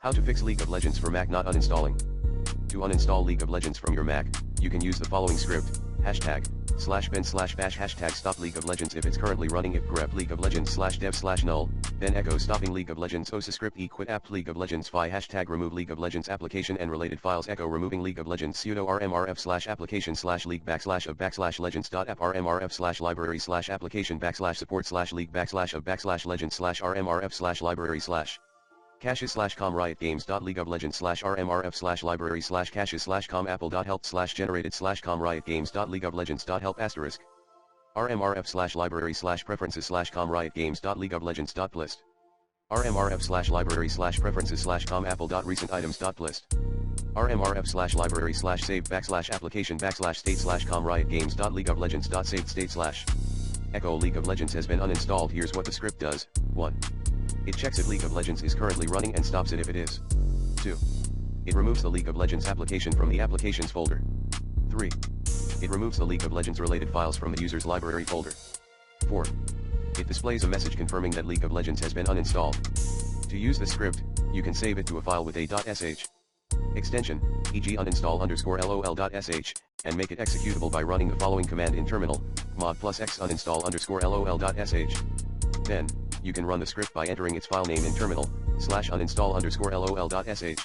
How to fix League of Legends for Mac not uninstalling. To uninstall League of Legends from your Mac, you can use the following script, #bin/bash #stop League of Legends if it's currently running pgrep League of Legends /dev /null, then echo stopping League of Legends osascript quit app League of Legends fi #remove League of Legends application and related files echo removing League of Legends sudo rmrf/application /league /of /legends.app rmrf/library /application /support /league /of /legends /rmrf/library caches com.riotgames.LeagueofLegends rmrf/library caches com.apple.helpd generated com.riotgames.LeagueofLegends.help * rmrf/library preferences com.riotgames.LeagueofLegends.plist rmrf/library preferences com.apple.recentitems.plist rmrf/library save \application \state com.riotgames.LeagueofLegends.savedState / echo League of Legends has been uninstalled. Here's what the script does. 1. It checks if League of Legends is currently running and stops it if it is. 2. It removes the League of Legends application from the applications folder. 3. It removes the League of Legends related files from the user's library folder. 4. It displays a message confirming that League of Legends has been uninstalled. To use the script, you can save it to a file with a .sh extension, e.g. uninstall_lol.sh, and make it executable by running the following command in terminal, mod +x uninstall_lol.sh. Then, you can run the script by entering its file name in terminal, /uninstall_lol.sh.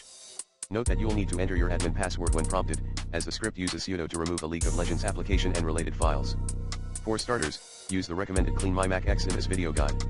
Note that you'll need to enter your admin password when prompted, as the script uses sudo to remove the League of Legends application and related files. For starters, use the recommended Clean My Mac X in this video guide.